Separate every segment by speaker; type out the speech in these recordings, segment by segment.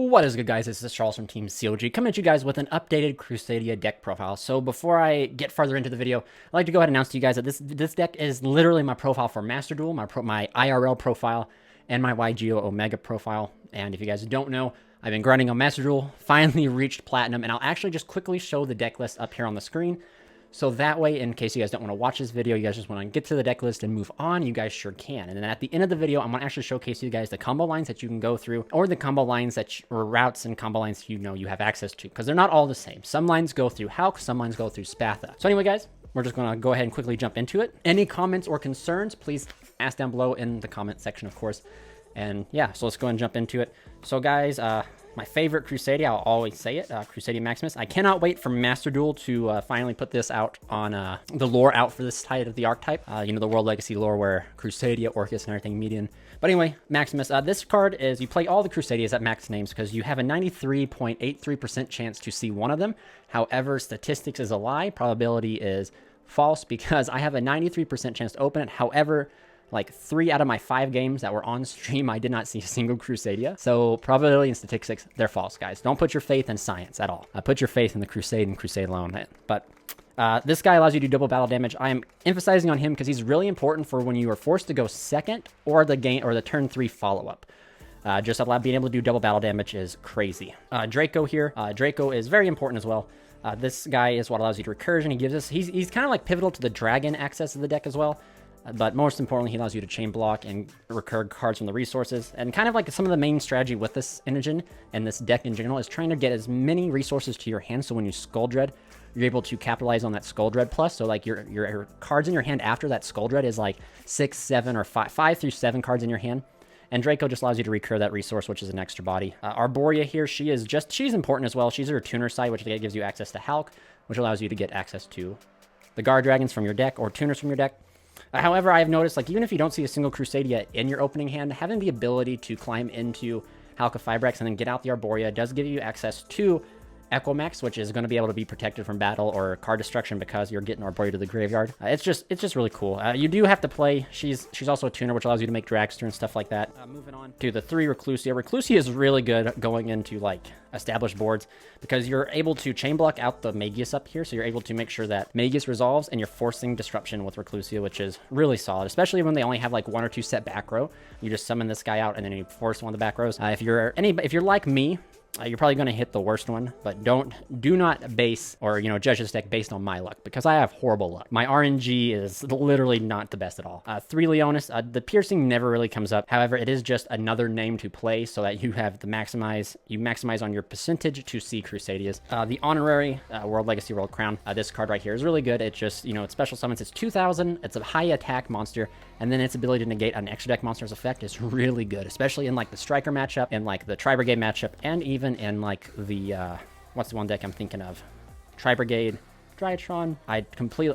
Speaker 1: What is good, guys? This is Charles from Team COG coming at you guys with an updated Crusadia deck profile. So before I get farther into the video, I'd like to go ahead and announce to you guys that this deck is literally my profile for Master Duel, my IRL profile, and my YuGiOh Omega profile. And if you guys don't know, I've been grinding on Master Duel, finally reached Platinum, and I'll actually just quickly show the deck list up here on the screen. So that way, in case you guys don't want to watch this video, you guys just want to get to the deck list and move on, you guys sure can. And then at the end of the video, I'm going to actually showcase you guys the combo lines that you can go through, or the combo lines or routes and combo lines you know you have access to, because they're not all the same. Some lines go through Hulk, some lines go through Spatha. So anyway, guys, we're just going to go ahead and quickly jump into it. Any comments or concerns, please ask down below in the comment section, of course. And yeah, so let's go ahead and jump into it. So guys, my favorite Crusadia, I'll always say it, Crusadia Maximus. I cannot wait for Master Duel to finally put this out on the lore out for this type of the archetype. You know, the World Legacy lore where Crusadia, Orcus, and everything meet in. But anyway, Maximus, this card is, you play all the Crusadias at max names because you have a 93.83% chance to see one of them. However, statistics is a lie. Probability is false because I have a 93% chance to open it. However, like 3 out of my 5 games that were on stream, I did not see a single Crusadia. So probability and statistics, they're false, guys. Don't put your faith in science at all. Put your faith in the Crusade and Crusade alone. But this guy allows you to do double battle damage. I am emphasizing on him because he's really important for when you are forced to go second or the turn 3 follow-up. Just being able to do double battle damage is crazy. Draco here. Draco is very important as well. This guy is what allows you to recursion. He gives us, he's kind of like pivotal to the dragon access of the deck as well. But most importantly, he allows you to chain block and recur cards from the resources. And kind of like some of the main strategy with this engine and this deck in general is trying to get as many resources to your hand. So when you Skull Dread, you're able to capitalize on that Skull Dread plus. So like your cards in your hand after that Skull Dread is like 6, 7, or 5 through 7 cards in your hand. And Draco just allows you to recur that resource, which is an extra body. Arborea here, she's important as well. She's her tuner side, which gives you access to Hulk, which allows you to get access to the Guard Dragons from your deck or tuners from your deck. However, I have noticed, like, even if you don't see a single Crusadia in your opening hand, having the ability to climb into Hulk of Fibrex and then get out the Arborea does give you access to Equimax, which is going to be able to be protected from battle or card destruction because you're getting Arborea to the graveyard. It's just really cool. You do have to play. She's also a tuner, which allows you to make Dragster and stuff like that. Moving on to the 3 Reclusia. Reclusia is really good going into like established boards because you're able to chain block out the Magius up here, so you're able to make sure that Magius resolves and you're forcing disruption with Reclusia, which is really solid, especially when they only have like 1 or 2 set back row. You just summon this guy out and then you force one of the back rows. If you're like me, you're probably going to hit the worst one, but do not base or, you know, judge this deck based on my luck because I have horrible luck. My RNG is literally not the best at all. 3 Leonis, the piercing never really comes up. However, it is just another name to play so that you have the maximize on your percentage to see Crusadias. The honorary World Legacy World Crown, this card right here is really good. It just, you know, it special summons. It's 2,000. It's a high attack monster, and then its ability to negate an extra deck monster's effect is really good, especially in like the Striker matchup and like the Tri-Brigade matchup, and even in like the what's the one deck I'm thinking of? Tri-Brigade, Drytron.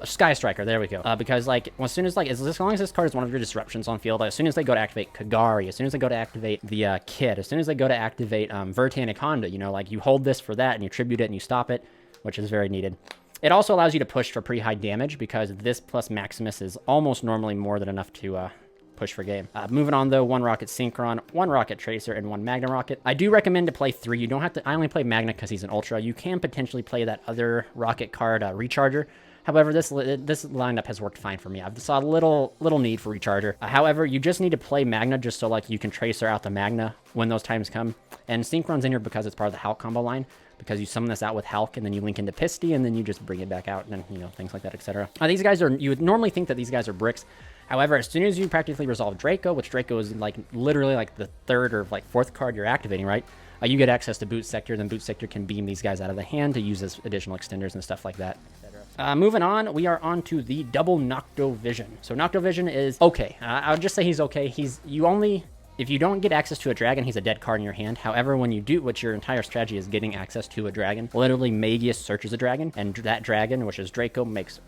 Speaker 1: Sky Striker, there we go. Because like as soon as as long as this card is one of your disruptions on field, as soon as they go to activate Kagari, as soon as they go to activate the Kid, as soon as they go to activate Vertanic Honda, you know, like you hold this for that and you tribute it and you stop it, which is very needed. It also allows you to push for pretty high damage because this plus Maximus is almost normally more than enough to push for game. Moving on though, 1 Rocket Synchron, 1 Rocket Tracer, and 1 Magna Rocket. I do recommend to play 3. You don't have to, I only play Magna because he's an Ultra. You can potentially play that other Rocket card, Recharger. However, this lineup has worked fine for me. I've saw a little need for Recharger. However, you just need to play Magna just so like you can Tracer out the Magna when those times come. And Synchron's in here because it's part of the Hulk combo line, because you summon this out with Hulk and then you link into Pisty and then you just bring it back out and then, you know, things like that, etc. These guys are, you would normally think that these guys are bricks. However, as soon as you practically resolve Draco, which Draco is like literally like the 3rd or like 4th card you're activating, right? You get access to Boot Sector, then Boot Sector can beam these guys out of the hand to use as additional extenders and stuff like that. Moving on, we are on to the double Nocto Vision. So Nocto Vision is okay. I'll just say he's okay. If you don't get access to a dragon, he's a dead card in your hand. However, when you do, what your entire strategy is getting access to a dragon. Literally, Magius searches a dragon, and that dragon, which is Draco, makes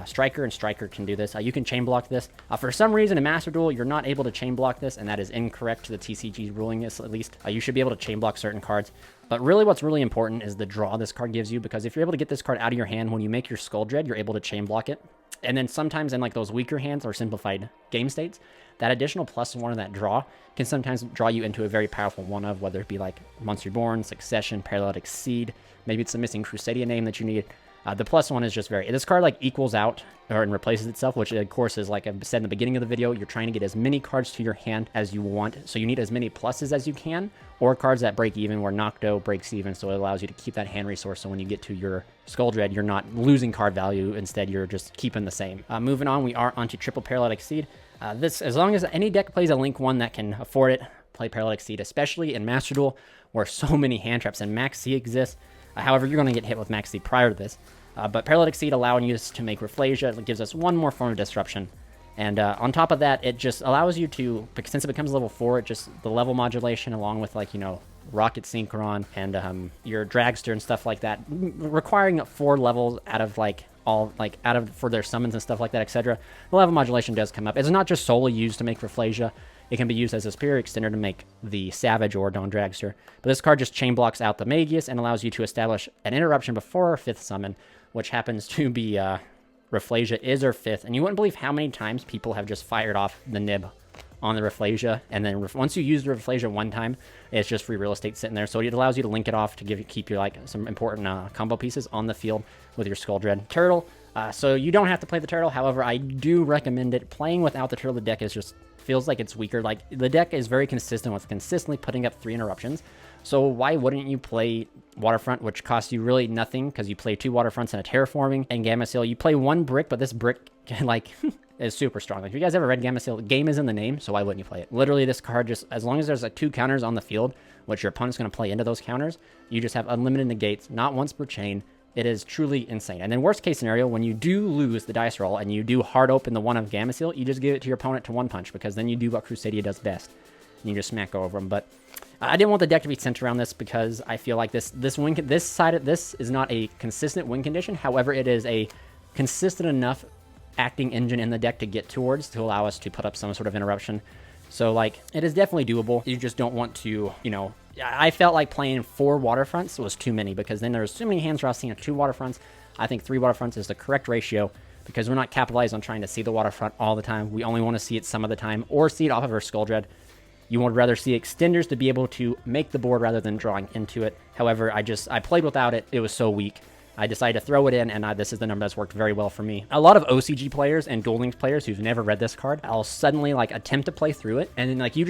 Speaker 1: Striker, and Striker can do this. You can chain block this. For some reason, in Master Duel, you're not able to chain block this, and that is incorrect to the TCG's ruling, at least. You should be able to chain block certain cards. But really, what's really important is the draw this card gives you, because if you're able to get this card out of your hand, when you make your Skull Dread, you're able to chain block it. And then sometimes in like those weaker hands or simplified game states, that additional +1 of that draw can sometimes draw you into a very powerful one of, whether it be like Once Reborn, Succession, Parallel Exceed. Maybe it's a missing Crusadia name that you need. The +1 is just this card like equals out or and replaces itself, which of course is like I said in the beginning of the video, you're trying to get as many cards to your hand as you want. So you need as many pluses as you can, or cards that break even, where YuGiOh breaks even. So it allows you to keep that hand resource. So when you get to your Skull Dread, you're not losing card value. Instead, you're just keeping the same. Moving on, we are onto triple Parallel Exceed. This, as long as any deck plays a Link 1 that can afford it, play Parallel Exceed, especially in Master Duel, where so many hand traps and Max C exist. However, you're going to get hit with Max C prior to this. But Parallel Exceed allowing you to make Rafflesia, it gives us one more form of disruption. And on top of that, it just allows you to, since it becomes level 4, it just, the level modulation along with like, you know, Rocket Synchron and your Dragster and stuff like that, requiring 4 levels out of like all, like out of, for their summons and stuff like that, etc. The level modulation does come up. It's not just solely used to make Rafflesia. It can be used as a Superior Extender to make the Savage or Dawn Dragster. But this card just chain blocks out the Magius and allows you to establish an interruption before our 5th summon, which happens to be Rafflesia is our 5th. And you wouldn't believe how many times people have just fired off the nib on the Rafflesia. And then once you use the Rafflesia one time, it's just free real estate sitting there. So it allows you to link it off to keep your like some important combo pieces on the field with your Skull Dread. Turtle. So you don't have to play the Turtle. However, I do recommend it. Playing without the Turtle, the deck is just feels like it's weaker. Like the deck is very consistent with consistently putting up 3 interruptions. So why wouldn't you play Waterfront, which costs you really nothing because you play 2 Waterfronts and a Terraforming, and Gamma Seal. You play 1 brick, but this brick like is super strong. Like if you guys ever read Gamma Seal, game is in the name, so why wouldn't you play it? Literally, this card just, as long as there's like 2 counters on the field, which your opponent's going to play into those counters, you just have unlimited negates, not once per chain. It is truly insane. And then worst case scenario, when you do lose the dice roll and you do hard open the one of Gamma Seal, you just give it to your opponent to 1-punch, because then you do what Crusadia does best. And you just smack over them. But I didn't want the deck to be centered around this because I feel like this side of this is not a consistent win condition. However, it is a consistent enough acting engine in the deck to get towards to allow us to put up some sort of interruption. So like it is definitely doable. You just don't want to, you know, I felt like playing 4 Waterfronts was too many, because then there's so many hands where I was seeing 2 Waterfronts. I think 3 Waterfronts is the correct ratio, because we're not capitalized on trying to see the Waterfront all the time. We only want to see it some of the time, or see it off of our Skull Dread. You would rather see extenders to be able to make the board rather than drawing into it. However, I played without it. It was so weak. I decided to throw it in, and this is the number that's worked very well for me. A lot of OCG players and Duel Links players who've never read this card, I'll suddenly like attempt to play through it, and then like you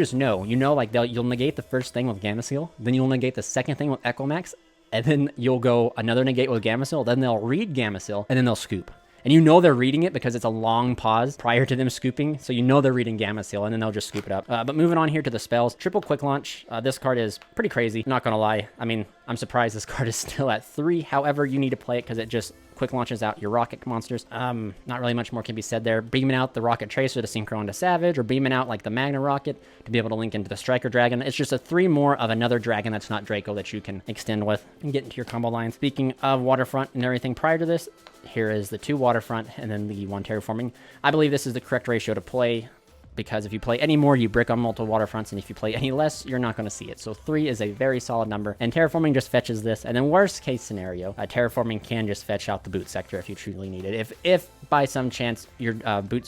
Speaker 1: know like you'll negate the first thing with Gamma Seal, then you'll negate the second thing with Echo Max, and then you'll go another negate with Gamma Seal, then they'll read Gamma Seal, and then they'll scoop. And you know they're reading it because it's a long pause prior to them scooping, so you know they're reading Gamma Seal, and then they'll just scoop it up. But moving on here to the spells. Triple Quick Launch. This card is pretty crazy, not gonna lie. I mean, I'm surprised this card is still at 3. However, you need to play it because it just quick launches out your rocket monsters. Not really much more can be said there. Beaming out the Rocket Tracer to synchro into Savage, or beaming out like the Magna Rocket to be able to link into the Striker Dragon. It's just a 3 more of another dragon that's not Draco that you can extend with and get into your combo line. Speaking of Waterfront and everything prior to this, here is the 2 Waterfront and then the 1 Terraforming. I believe this is the correct ratio to play, because if you play any more, you brick on multiple Waterfronts, and if you play any less, you're not going to see it. So 3 is a very solid number, and Terraforming just fetches this. And then worst case scenario, Terraforming can just fetch out the Boot Sector if you truly need it. If by some chance your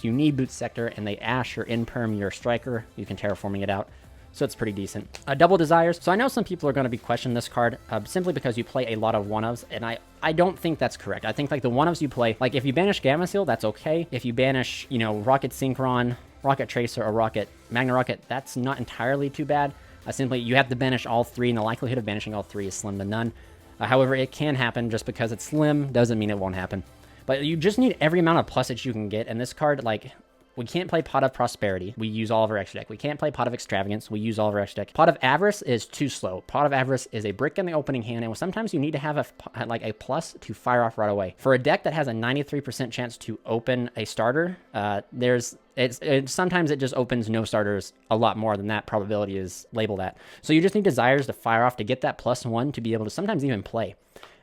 Speaker 1: you need Boot Sector and they Ash or Imperm your Striker, you can Terraforming it out. So it's pretty decent. Double Desires. So I know some people are going to be questioning this card simply because you play a lot of 1-ofs, and I don't think that's correct. I think like the 1-ofs you play, like if you banish Gamma Seal, that's okay. If you banish, you know, Rocket Synchron, Rocket Tracer, or Magna Rocket, that's not entirely too bad. Simply, you have to banish all 3, and the likelihood of banishing all 3 is slim to none. However, it can happen. Just because it's slim doesn't mean it won't happen. But you just need every amount of pluses you can get, and this card, like, we can't play Pot of Prosperity. We use all of our extra deck. We can't play Pot of Extravagance. We use all of our extra deck. Pot of Avarice is too slow. Pot of Avarice is a brick in the opening hand, and sometimes you need to have a plus to fire off right away. For a deck that has a 93% chance to open a starter, sometimes it just opens no starters a lot more than that probability is labeled at. So you just need Desires to fire off to get that +1 to be able to sometimes even play.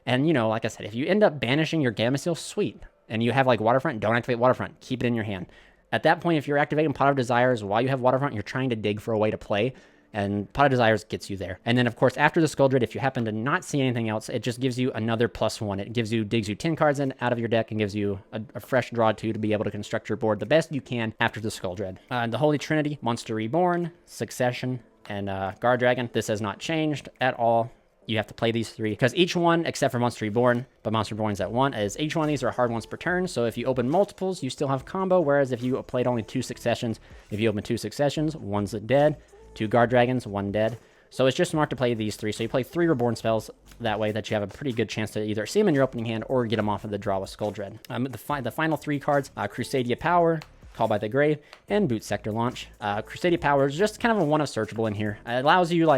Speaker 1: And, you know, like I said, if you end up banishing your Gamma Seal, sweet. And you have like Waterfront, don't activate Waterfront. Keep it in your hand. At that point, if you're activating Pot of Desires while you have Waterfront, you're trying to dig for a way to play. and Pot of Desires gets you there. And then, of course, after the Skull Dread, if you happen to not see anything else, it just gives you another +1. It digs you 10 cards in out of your deck and gives you a fresh draw 2 to be able to construct your board the best you can after the Skull Dread. The Holy Trinity, Monster Reborn, Succession, and Guard Dragon. This has not changed at all. You have to play these 3 because each one, except for Monster Reborn, but Monster Reborn's at 1, is each one of these are hard ones per turn. So if you open multiples, you still have combo. Whereas if you played only 2 Successions, if you open 2 Successions, 1's dead, 2 Guard Dragons, 1 dead. So it's just smart to play these 3. So you play 3 Reborn spells that way that you have a pretty good chance to either see them in your opening hand or get them off of the draw with Skull Dread. The final 3 cards, Crusadia Power, Call by the Grave, and Boot Sector Launch. Crusadia Power is just kind of a one of searchable in here. It allows you your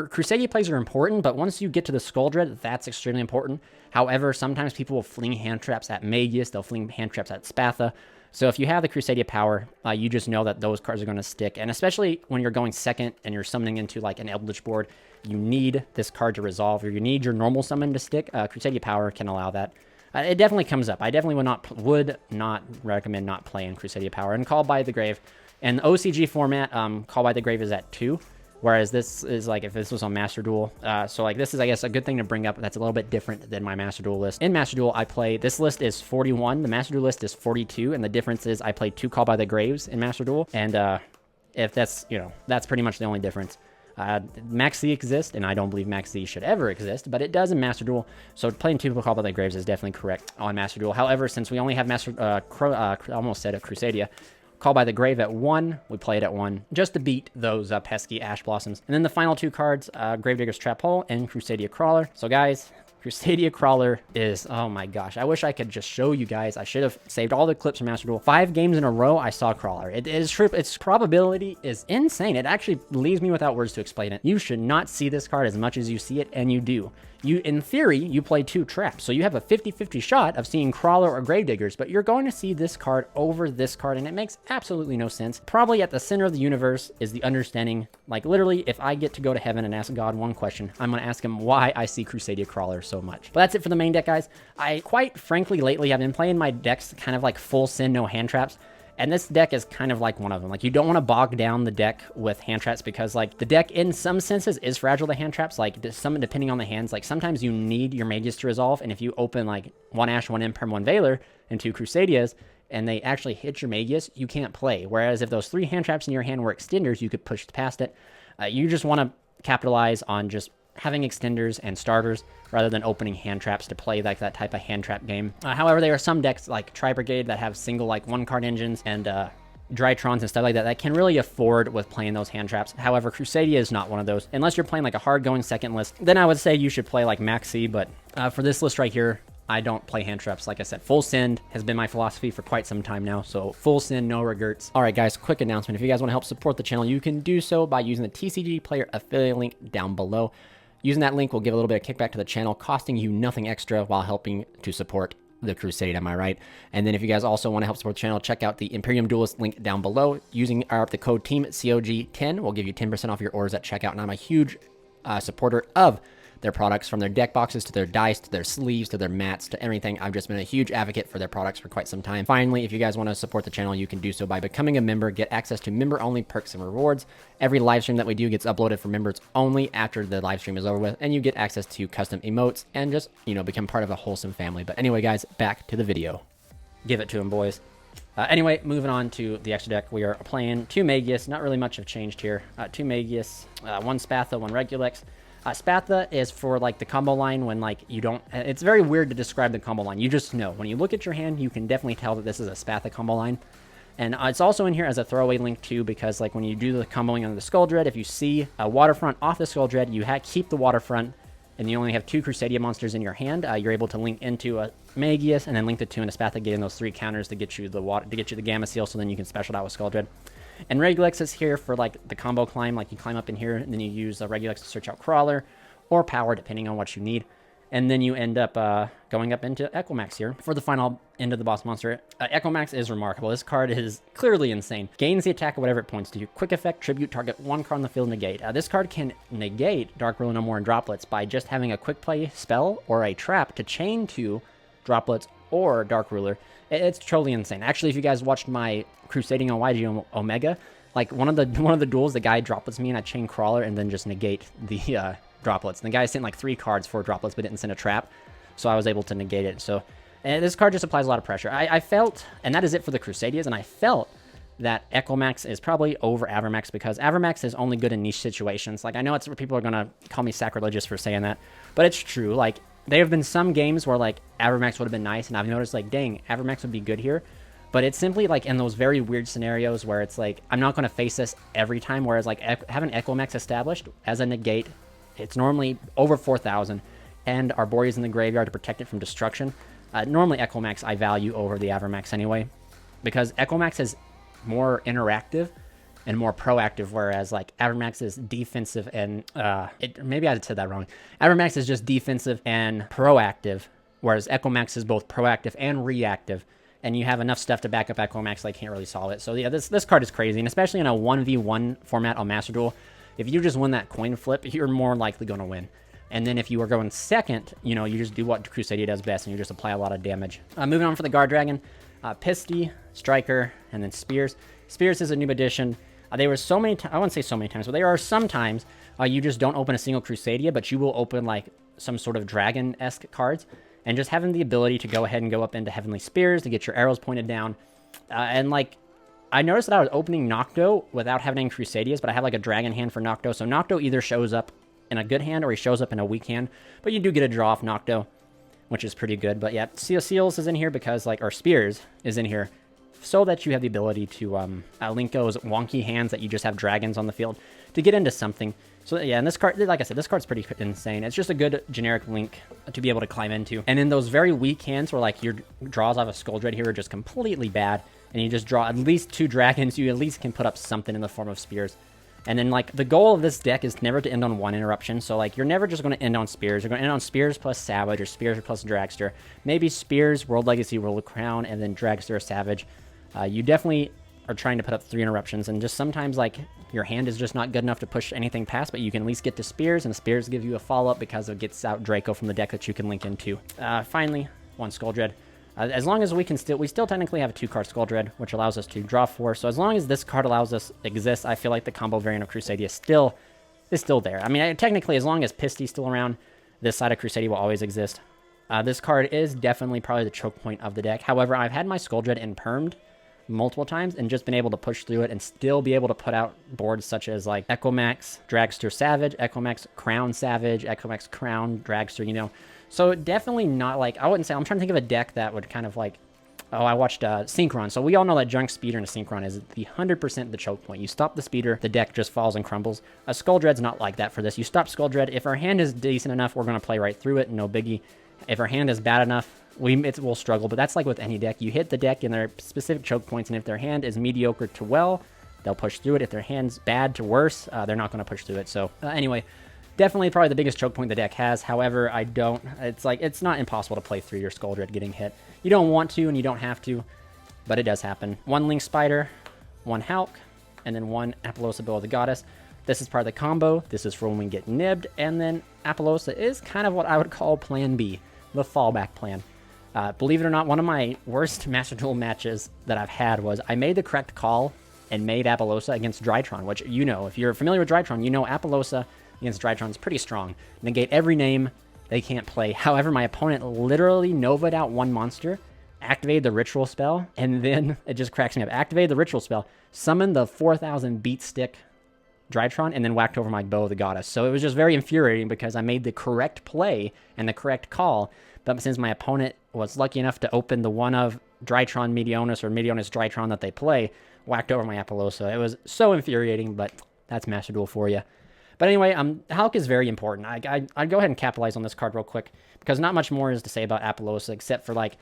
Speaker 1: Crusadia plays are important, but once you get to the Skull Dread, that's extremely important. However, sometimes people will fling hand traps at Magus, they'll fling hand traps at Spatha. So if you have the Crusadia Power, you just know that those cards are going to stick. And especially when you're going second and you're summoning into like an Eldritch board, you need this card to resolve, or you need your normal summon to stick. Crusadia Power can allow that. It definitely comes up. I definitely would not recommend not playing Crusadia Power. And Call by the Grave. In the OCG format, Call by the Grave is at 2. Whereas this is like if this was on Master Duel. So like this is, I guess, a good thing to bring up. That's a little bit different than my Master Duel list. In Master Duel, I play, this list is 41. The Master Duel list is 42. And the difference is I play 2 Call by the Graves in Master Duel. And if that's, that's pretty much the only difference. Max Z exists, and I don't believe Max Z should ever exist, but it does in Master Duel, so playing 2 Call by the Graves is definitely correct on Master Duel. However, since we only have I almost said Crusadia, Call by the Grave at 1, we play it at 1, just to beat those pesky Ash Blossoms. And then the final 2 cards, Gravedigger's Trap Hole and Crusadia Crawler. So guys, Crusadia Crawler is, oh my gosh, I wish I could just show you guys. I should have saved all the clips from Master Duel. 5 games in a row, I saw Crawler. It is true. Its probability is insane. It actually leaves me without words to explain it. You should not see this card as much as you see it, and you do. In theory, you play 2 traps, so you have a 50-50 shot of seeing Crawler or Gravediggers, but you're going to see this card over this card, and it makes absolutely no sense. Probably at the center of the universe is the understanding, like literally, if I get to go to heaven and ask God one question, I'm going to ask him why I see Crusadia Crawler so much. But that's it for the main deck, guys. I quite frankly lately have been playing my decks kind of like full sin, no hand traps. And this deck is kind of like one of them. Like, you don't want to bog down the deck with hand traps because, like, the deck in some senses is fragile to hand traps. Like, depending on the hands, like, sometimes you need your Magus to resolve. And if you open, like, 1 Ash, 1 Imperm, 1 Veiler, and 2 Crusadias, and they actually hit your Magus, you can't play. Whereas if those 3 hand traps in your hand were extenders, you could push past it. You just want to capitalize on just having extenders and starters rather than opening hand traps to play like that type of hand trap game. However, there are some decks like Tri-Brigade that have single like 1-card engines and Drytrons and stuff like that that can really afford with playing those hand traps. However, Crusadia is not one of those. Unless you're playing like a hard going second list, then I would say you should play like Maxi, but for this list right here, I don't play hand traps. Like I said, full send has been my philosophy for quite some time now. So full send, no regrets. All right, guys, quick announcement. If you guys want to help support the channel, you can do so by using the TCG Player affiliate link down below. Using that link will give a little bit of kickback to the channel, costing you nothing extra while helping to support the Crusade, am I right? And then if you guys also want to help support the channel, check out the Imperium Duelist link down below. Using the code TEAMCOG10 will give you 10% off your orders at checkout, and I'm a huge supporter of their products, from their deck boxes to their dice to their sleeves to their mats to everything. I've just been a huge advocate for their products for quite some time. Finally, if you guys want to support the channel, you can do so by becoming a member. Get access to member-only perks and rewards. Every live stream that we do gets uploaded for members only after the live stream is over with, and you get access to custom emotes and just, become part of a wholesome family. But anyway, guys, back to the video. Give it to them, boys. Anyway, moving on to the extra deck, we are playing 2 Magus. Not really much have changed here. 2 Magus, 1 Spatha, 1 Regulex. Spatha is for like the combo line when like you don't, it's very weird to describe the combo line. You just know when you look at your hand, you can definitely tell that this is a Spatha combo line. And it's also in here as a throwaway link too, because like when you do the comboing on the Skull Dread, if you see a Waterfront off the Skull Dread, you keep the Waterfront and you only have 2 Crusadia monsters in your hand. You're able to link into a Magus and then link the 2 into Spatha, getting those 3 counters to get you the Gamma Seal, so then you can special out with Skull Dread. And Regulex is here for like the combo climb, like you climb up in here and then you use Regulex to search out Crawler or Power, depending on what you need. And then you end up going up into Equimax here for the final end of the boss monster. Equimax is remarkable. This card is clearly insane. Gains the attack of whatever it points to. Quick effect, tribute, target 1 card on the field, negate. This card can negate Dark Ruler No More and Droplets by just having a quick play spell or a trap to chain to Droplets or Dark Ruler. It's totally insane. Actually, if you guys watched my Crusading on YuGiOh Omega, Like one of the duels, the guy droplets me and I chain crawler and then just negate the droplets. And the guy sent like 3 cards for droplets but didn't send a trap, so I was able to negate it. So this card just applies a lot of pressure. I felt, and that is it for the Crusadias, and I felt that Echo Max is probably over Avermax because Avermax is only good in niche situations. Like, I know it's where people are going to call me sacrilegious for saying that, but it's true. Like, there have been some games where, like, Avermax would have been nice, and I've noticed, like, dang, Avermax would be good here. But it's simply, like, in those very weird scenarios where it's, like, I'm not going to face this every time, whereas, like, having Echo Max established as a negate, it's normally over 4,000, and Arboria's in the graveyard to protect it from destruction. Normally, Echo Max I value over the Avermax anyway, because Echo Max is more interactive and more proactive, whereas like Avermax is defensive and maybe I said that wrong. Avermax is just defensive and proactive, whereas Echo Max is both proactive and reactive, and you have enough stuff to back up Echo Max, like can't really solve it. So yeah, this card is crazy, and especially in a 1v1 format on Master Duel, if you just win that coin flip, you're more likely going to win. And then if you are going second, you know, you just do what Crusadia does best, and you just apply a lot of damage. Moving on for the Guard Dragon. Pisty, Striker, and then Spears. Spears is a new addition. There were so many times, I wouldn't say so many times, but there are some times you just don't open a single Crusadia, but you will open like some sort of dragon-esque cards. And just having the ability to go ahead and go up into Heavenly Spears to get your arrows pointed down. And like, I noticed that I was opening Nocto without having any Crusadias, but I have like a dragon hand for Nocto. So Nocto either shows up in a good hand or he shows up in a weak hand. But you do get a draw off Nocto, which is pretty good. But yeah, Seals is in here because, like, or Spears is in here so that you have the ability to link those wonky hands that you just have dragons on the field to get into something. So yeah, and this card, like I said, this card's pretty insane. It's just a good generic link to be able to climb into. And in those very weak hands where, like, your draws off a Skull Dread here are just completely bad, and you just draw at least 2 dragons, you at least can put up something in the form of Spears. And then, like, the goal of this deck is never to end on 1 interruption. So, like, you're never just going to end on Spears. You're going to end on Spears plus Savage or Spears plus Dragster. Maybe Spears, World Legacy, World Crown, and then Dragster or Savage. You definitely are trying to put up 3 interruptions. And just sometimes, like, your hand is just not good enough to push anything past, but you can at least get to Spears, and Spears give you a follow-up because it gets out Draco from the deck that you can link into. Finally, 1 Skull Dread. As long as we still technically have a 2-card Skull Dread, which allows us to draw 4. So as long as this card allows us exists, I feel like the combo variant of Crusadia is still there. I mean, technically, as long as Pisty's still around, this side of Crusadia will always exist. This card is definitely probably the choke point of the deck. However, I've had my Skull Dread impermed multiple times and just been able to push through it and still be able to put out boards such as like Echo Max, Dragster Savage, Echo Max Crown Savage, Echo Max Crown Dragster, you know. So definitely not like, I wouldn't say, I'm trying to think of a deck that would kind of like, oh, I watched Synchron. So we all know that Junk Speeder and a Synchron is the 100% the choke point. You stop the Speeder, the deck just falls and crumbles. A Skull Dread's not like that for this. You stop Skull Dread. If our hand is decent enough, we're going to play right through it, no biggie. If our hand is bad enough, we'll struggle. But that's like with any deck. You hit the deck in their specific choke points, and if their hand is mediocre to well, they'll push through it. If their hand's bad to worse, they're not going to push through it. So anyway, definitely probably the biggest choke point the deck has. However, it's not impossible to play through your Skull Dread getting hit. You don't want to and you don't have to, but it does happen. 1 Link Spider, 1 Hulk, and then 1 Apollosa Bow of the Goddess. This is part of the combo. This is for when we get nibbed, and then Apollosa is kind of what I would call Plan B, the fallback plan. Believe it or not, one of my worst Master Duel matches that I've had was I made the correct call and made Apollosa against Drytron, which, you know, if you're familiar with Drytron, you know Apollosa against Drytron is pretty strong. Negate every name they can't play. However, my opponent literally Nova'd out 1 monster, activated the Ritual spell, and then it just cracks me up. Activated the Ritual spell, summoned the 4,000 beat stick Drytron, and then whacked over my Bow of the Goddess. So it was just very infuriating because I made the correct play and the correct call, but since my opponent was lucky enough to open the one of Drytron Meteonis or Meteonis Drytron that they play, whacked over my Apollosa. It was so infuriating, but that's Master Duel for you. But anyway, Hulk is very important. I'd go ahead and capitalize on this card real quick, because not much more is to say about Apollosa, except for, like,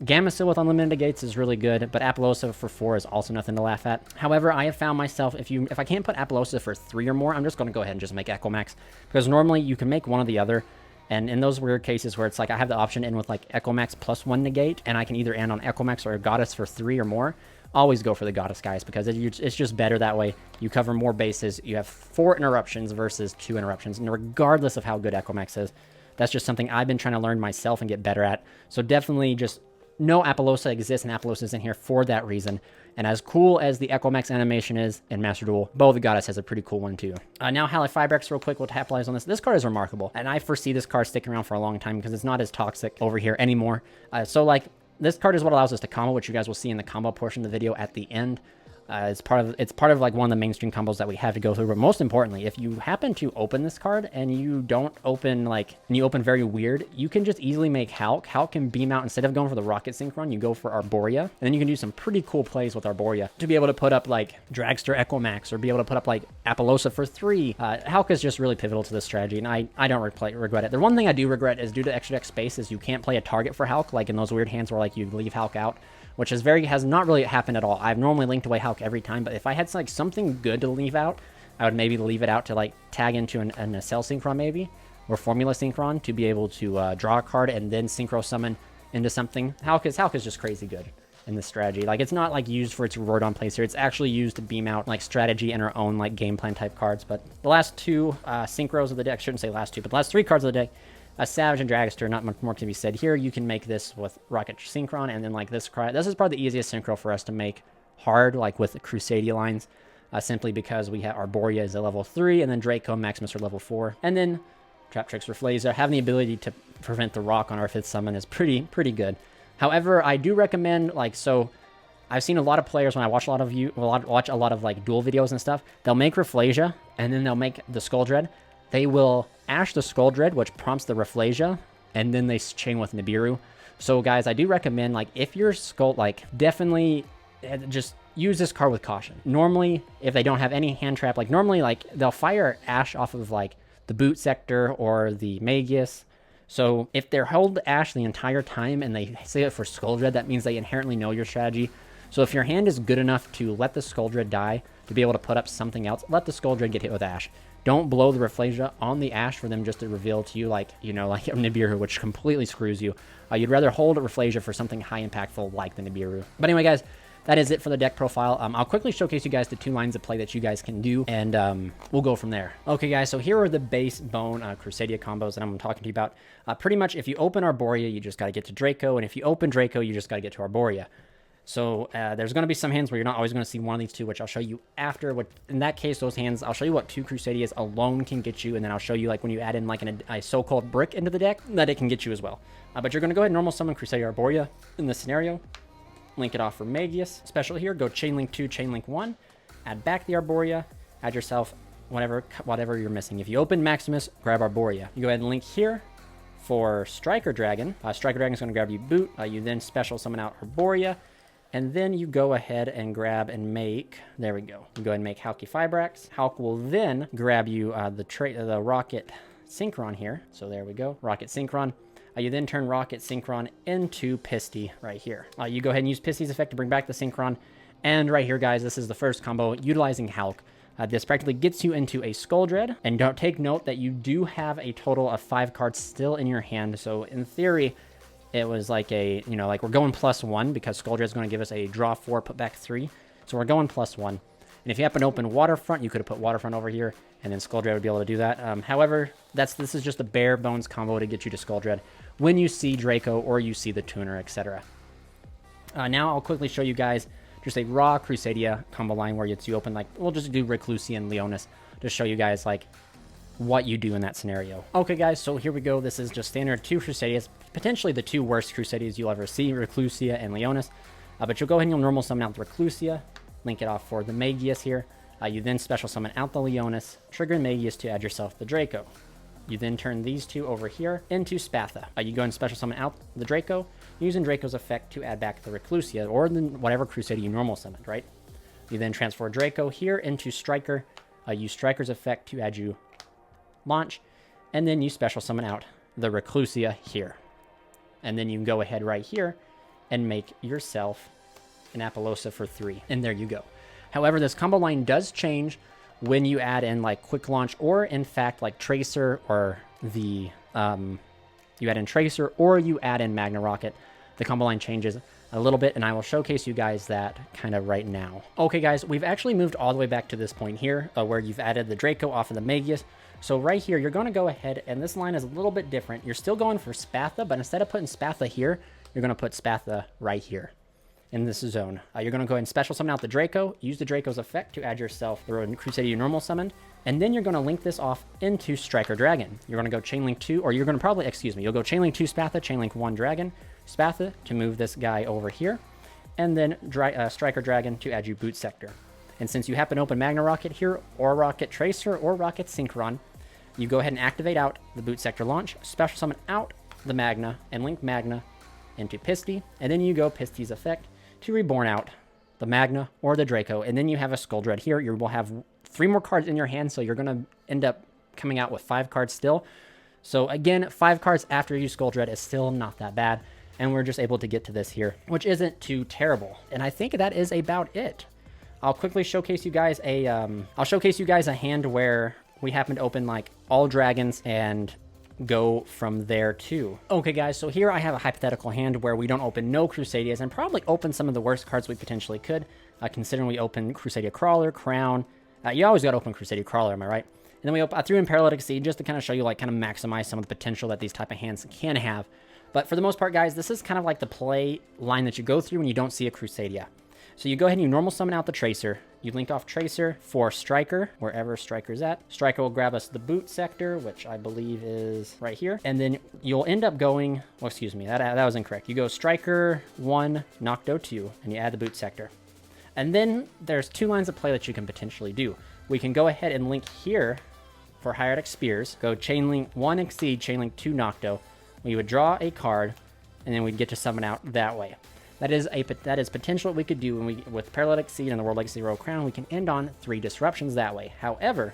Speaker 1: Gamma with unlimited negates is really good, but Apollosa for 4 is also nothing to laugh at. However, I have found myself, if I can't put Apollosa for 3 or more, I'm just going to go ahead and just make Echo Max, because normally you can make one or the other, and in those weird cases where it's like I have the option to end with like Echo Max plus 1 negate, and I can either end on Echo Max or a Goddess for 3 or more, always go for the Goddess, guys, because it's just better that way. You cover more bases. You have 4 interruptions versus 2 interruptions, and regardless of how good Echo Max is, that's just something I've been trying to learn myself and get better at. So definitely just no Appaloosa exists, and Appaloosa is in here for that reason. And as cool as the Echo Max animation is in Master Duel, Bow the Goddess has a pretty cool one too. Now Halifibrex real quick, we'll capitalize on this. This card is remarkable, and I foresee this card sticking around for a long time because it's not as toxic over here anymore. So like, this card is what allows us to combo, which you guys will see in the combo portion of the video at the end. It's part of like one of the mainstream combos that we have to go through. But most importantly, if you happen to open this card and you don't open and you open very weird, you can just easily make Hulk. Hulk can beam out. Instead of going for the Rocket Synchron, you go for Arborea. And then you can do some pretty cool plays with Arborea to be able to put up like Dragster Echo Max or be able to put up like Appaloosa for 3. Hulk is just really pivotal to this strategy, and I don't regret it. The one thing I do regret is due to extra deck space is you can't play a target for Hulk, like in those weird hands where like you leave Hulk out, which is has not really happened at all. I've normally linked away Hulk every time, but if I had like something good to leave out, I would maybe leave it out to like tag into an Nacelle Synchron maybe, or Formula Synchron to be able to draw a card and then Synchro Summon into something. Hulk is just crazy good in this strategy. Like, it's not like used for its reward on plays here. It's actually used to beam out like strategy and our own like game plan type cards. But the last 2 synchros of the deck, I shouldn't say last 2, but the last 3 cards of the deck, Savage and Dragster, not much more to be said here. You can make this with Rocket Synchron, and then like this card. This is probably the easiest synchro for us to make hard, like with the Crusadia lines, simply because we have Arborea is a level 3, and then Draco and Maximus are level 4. And then Trap Tricks Reflazer, having the ability to prevent the rock on our 5th summon is pretty good. However, I do recommend, like, so I've seen a lot of players when I watch watch a lot of like duel videos and stuff, they'll make Reflasia, and then they'll make the Skull Dread. They will Ash the Skull Dread, which prompts the Reflasia, and then they chain with Nibiru. So guys, I do recommend, like, if you're Skull, like, definitely just use this card with caution. Normally, if they don't have any hand trap, like, normally, like, they'll fire Ash off of, like, the Boot Sector or the Magius. So if they're hold Ash the entire time and they save it for Skull Dread, that means they inherently know your strategy. So if your hand is good enough to let the Skull Dread die, to be able to put up something else, let the Skull Dread get hit with Ash. Don't blow the Reflasia on the Ash for them just to reveal to you, like, you know, like a Nibiru, which completely screws you. You'd rather hold a Reflasia for something high impactful like the Nibiru. But anyway, guys, that is it for the deck profile. I'll quickly showcase you guys the 2 lines of play that you guys can do, and we'll go from there. Okay, guys, so here are the base bone Crusadia combos that I'm talking to you about. Pretty much, if you open Arborea, you just got to get to Draco, and if you open Draco, you just got to get to Arborea. So there's going to be some hands where you're not always going to see one of these 2, which I'll show you after. In that case, those hands, I'll show you what 2 Crusadias alone can get you, and then I'll show you, like, when you add in, like, a so-called brick into the deck, that it can get you as well. But you're going to go ahead and normal summon Crusadia Arborea in this scenario. Link it off for Magius. Special here, go Chain Link 2, Chain Link 1. Add back the Arborea. Add yourself whatever you're missing. If you open Maximus, grab Arborea. You go ahead and link here for Striker Dragon. Striker Dragon is going to grab you Boot. You then special summon out Arborea. And then you go ahead and grab and make, there we go. You go ahead and make Halqifibrax. Hulk will then grab you the Rocket Synchron here. So there we go, Rocket Synchron. You then turn Rocket Synchron into Pisty right here. You go ahead and use Pisty's effect to bring back the Synchron. And right here, guys, this is the first combo utilizing Hulk. This practically gets you into a Skull Dread. And don't take note that you do have a total of 5 cards still in your hand. So in theory, it was like a, you know, like we're going +1 because Skull Dread is going to give us a draw 4, put back 3. So we're going +1. And if you happen to open Waterfront, you could have put Waterfront over here, and then Skull Dread would be able to do that. However, this is just a bare bones combo to get you to Skull Dread when you see Draco or you see the Tuner, etc. Now I'll quickly show you guys just a raw Crusadia combo line where you open, like, we'll just do Reclusia and Leonis to show you guys, like, what you do in that scenario. Okay, guys, so here we go. This is just standard 2 Crusadias, potentially the 2 worst Crusadias you'll ever see, Reclusia and Leonis. But you'll go ahead and you'll normal summon out the Reclusia, link it off for the Magius here. You then special summon out the Leonis, trigger Magius to add yourself the Draco. You then turn these 2 over here into Spatha. You go and special summon out the Draco, using Draco's effect to add back the Reclusia, or whatever Crusadia you normal summoned, right? You then transfer Draco here into Striker, use Striker's effect to add you Launch, and then you special summon out the Reclusia here. And then you can go ahead right here and make yourself an Appaloosa for 3. And there you go. However, this combo line does change when you add in, like, Quick Launch, or in fact, like, Tracer, or the you add in Tracer, or you add in Magna Rocket. The combo line changes a little bit, and I will showcase you guys that kind of right now. Okay, guys, we've actually moved all the way back to this point here, where you've added the Draco off of the Magius. So right here, you're going to go ahead, and this line is a little bit different. You're still going for Spatha, but instead of putting Spatha here, you're going to put Spatha right here in this zone. You're going to go ahead and special summon out the Draco, use the Draco's effect to add yourself the Crusadia normal summoned, and then you're going to link this off into Striker Dragon. You're going to go Chainlink 2, or you're going to probably, you'll go Chainlink 2 Spatha, Chainlink 1 Dragon, Spatha to move this guy over here, and then Striker Dragon to add you Boot Sector. And since you happen to open Magna Rocket here, or Rocket Tracer, or Rocket Synchron, you go ahead and activate out the Boot Sector launch, special summon out the Magna, and link Magna into Pisty, and then you go Pisty's effect to reborn out the Magna or the Draco, and then you have a Skull Dread here. You will have 3 more cards in your hand, so you're going to end up coming out with 5 cards still. So again, 5 cards after you Skull Dread is still not that bad, and we're just able to get to this here, which isn't too terrible. And I think that is about it. I'll quickly showcase you guys a hand where we happen to open like all dragons and go from there too. Okay guys, so here I have a hypothetical hand where we don't open no Crusadias and probably open some of the worst cards we potentially could, considering we open Crusadia Crawler, Crown. You always got to open Crusadia Crawler, am I right? And then I threw in Paralytic Seed just to kind of show you, like, kind of maximize some of the potential that these type of hands can have. But for the most part, guys, this is kind of like the play line that you go through when you don't see a Crusadia. So you go ahead and you normal summon out the Tracer. You link off Tracer for Striker, wherever Striker's at. Striker will grab us the Boot Sector, which I believe is right here. And then you'll end up going, well, excuse me, that was incorrect. You go Striker 1, Nocto 2, and you add the Boot Sector. And then there's 2 lines of play that you can potentially do. We can go ahead and link here for Hieratic Spears. Go Chainlink 1 Exceed, Chainlink 2 Nocto. We would draw a card, and then we'd get to summon out that way. That is potential what we could do when with Paralytic Seed and the World Legacy Royal Crown. We can end on 3 disruptions that way. However,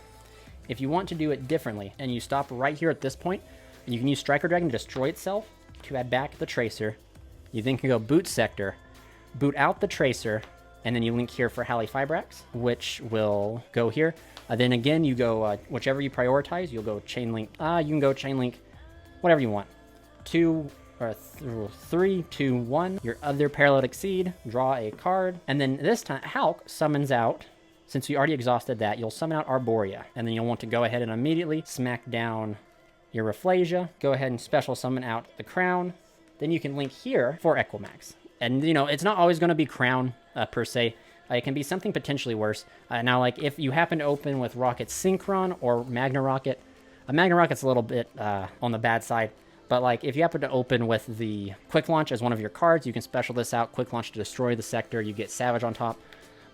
Speaker 1: if you want to do it differently, and you stop right here at this point, you can use Striker Dragon to destroy itself to add back the Tracer. You then can go Boot Sector, boot out the Tracer, and then you link here for Halley Fibrax, which will go here. Then again, you go whichever you prioritize. You'll go Chainlink. You can go Chainlink, whatever you want. 2 or 3, 2, 1. Your other Paralytic Seed. Draw a card, and then this time Hulk summons out. Since we already exhausted that, you'll summon out Arborea, and then you'll want to go ahead and immediately smack down your Rafflesia. Go ahead and special summon out the Crown. Then you can link here for Equimax. And, you know, it's not always going to be Crown, per se. It can be something potentially worse. Now, like, if you happen to open with Rocket Synchron or Magna Rocket, Magna Rocket's a little bit on the bad side. But, like, if you happen to open with the Quick Launch as one of your cards, you can special this out. Quick Launch to destroy the sector. You get Savage on top.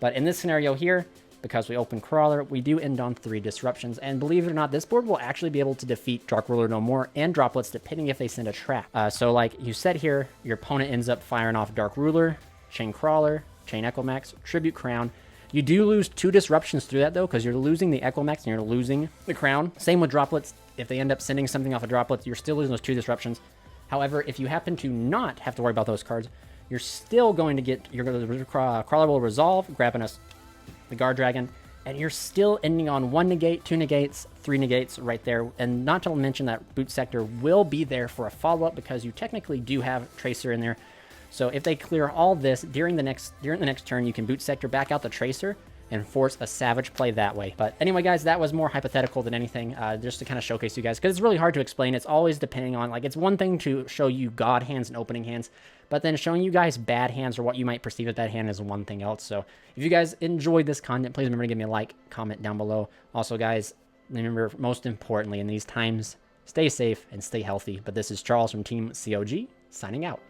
Speaker 1: But in this scenario here, because we open Crawler, we do end on 3 disruptions. And believe it or not, this board will actually be able to defeat Dark Ruler No More and Droplets, depending if they send a trap. So, like, you set here, your opponent ends up firing off Dark Ruler, Chain Crawler, Chain Equimax, Tribute Crown. You do lose 2 disruptions through that, though, because you're losing the Equimax and you're losing the Crown. Same with Droplets. If they end up sending something off a Droplet, you're still losing those 2 disruptions. However, if you happen to not have to worry about those cards, you're still going to get your Crawler will resolve, grabbing us the Guard Dragon, and you're still ending on 1 negate, 2 negates, 3 negates right there. And not to mention that Boot Sector will be there for a follow-up because you technically do have Tracer in there. So if they clear all this during the next turn, you can Boot Sector back out the Tracer and force a Savage play that way. But anyway, guys, that was more hypothetical than anything, just to kind of showcase you guys, because it's really hard to explain. It's always depending on, like, it's one thing to show you God hands and opening hands, but then showing you guys bad hands or what you might perceive as bad hand is one thing else. So if you guys enjoyed this content, please remember to give me a like, comment down below. Also, guys, remember, most importantly in these times, stay safe and stay healthy. But this is Charles from Team COG, signing out.